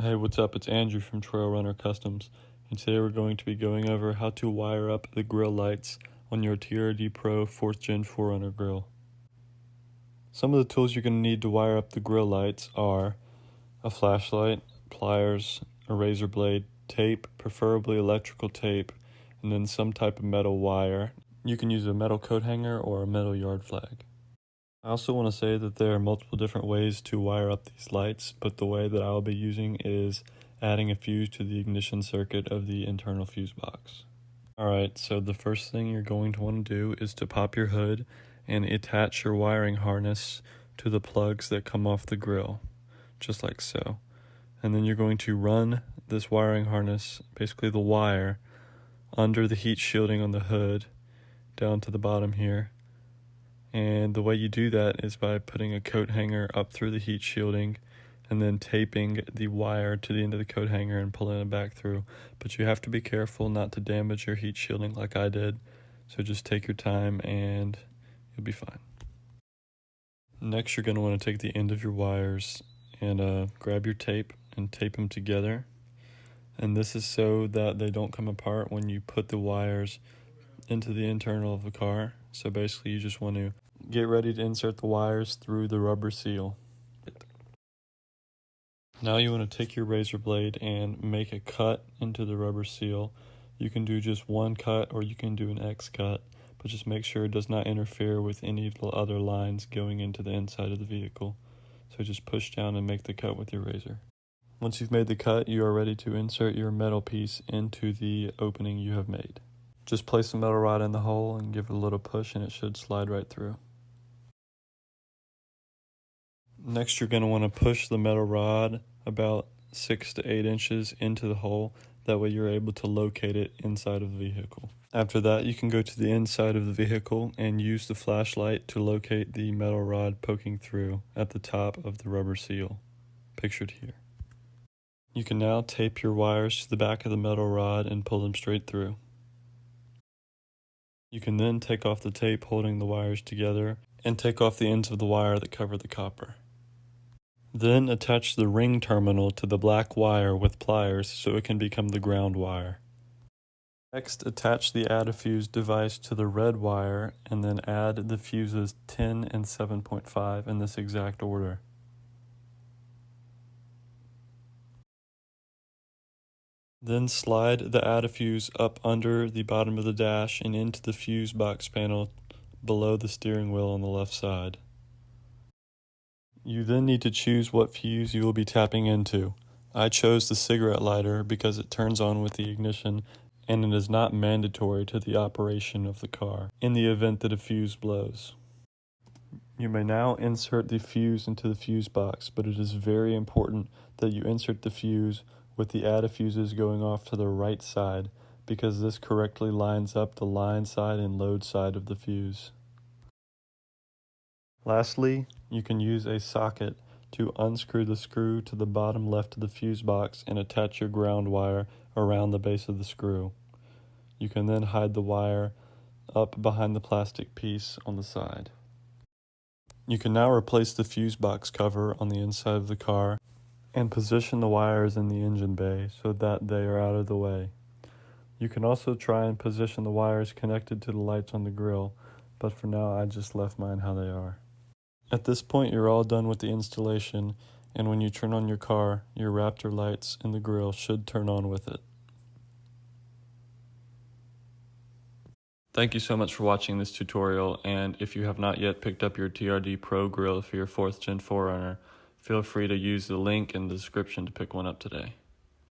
Hey, what's up? It's Andrew from 4Runner Customs, and today we're going to be going over how to wire up the grill lights on your TRD Pro 4th Gen 4Runner grill. Some of the tools you're going to need to wire up the grill lights are a flashlight, pliers, a razor blade, tape, preferably electrical tape, and then some type of metal wire. You can use a metal coat hanger or a metal yard flag. I also want to say that there are multiple different ways to wire up these lights, but the way that I'll be using is adding a fuse to the ignition circuit of the internal fuse box. Alright, so the first thing you're going to want to do is to pop your hood and attach your wiring harness to the plugs that come off the grill, just like so. And then you're going to run this wiring harness, basically the wire, under the heat shielding on the hood down to the bottom here. And the way you do that is by putting a coat hanger up through the heat shielding and then taping the wire to the end of the coat hanger and pulling it back through. But you have to be careful not to damage your heat shielding like I did. So just take your time and you'll be fine. Next, you're going to want to take the end of your wires and grab your tape and tape them together. And this is so that they don't come apart when you put the wires into the internal of the car. So basically you just want to get ready to insert the wires through the rubber seal. Now you want to take your razor blade and make a cut into the rubber seal. You can do just one cut or you can do an X cut, but just make sure it does not interfere with any of the other lines going into the inside of the vehicle. So just push down and make the cut with your razor. Once you've made the cut, you are ready to insert your metal piece into the opening you have made. Just place the metal rod in the hole and give it a little push and it should slide right through. Next, you're going to want to push the metal rod about 6 to 8 inches into the hole. That way you're able to locate it inside of the vehicle. After that, you can go to the inside of the vehicle and use the flashlight to locate the metal rod poking through at the top of the rubber seal, pictured here. You can now tape your wires to the back of the metal rod and pull them straight through. You can then take off the tape holding the wires together and take off the ends of the wire that cover the copper. Then attach the ring terminal to the black wire with pliers so it can become the ground wire. Next, attach the add-a-fuse device to the red wire and then add the fuses 10 and 7.5 in this exact order. Then slide the add-a-fuse up under the bottom of the dash and into the fuse box panel below the steering wheel on the left side. You then need to choose what fuse you will be tapping into. I chose the cigarette lighter because it turns on with the ignition and it is not mandatory to the operation of the car in the event that a fuse blows. You may now insert the fuse into the fuse box, but it is very important that you insert the fuse with the add-a-fuses going off to the right side because this correctly lines up the line side and load side of the fuse. Lastly, you can use a socket to unscrew the screw to the bottom left of the fuse box and attach your ground wire around the base of the screw. You can then hide the wire up behind the plastic piece on the side. You can now replace the fuse box cover on the inside of the car and position the wires in the engine bay so that they are out of the way. You can also try and position the wires connected to the lights on the grill, but for now I just left mine how they are. At this point you're all done with the installation, and when you turn on your car, your Raptor lights in the grill should turn on with it. Thank you so much for watching this tutorial, and if you have not yet picked up your TRD Pro grill for your 4th Gen 4Runner, feel free to use the link in the description to pick one up today.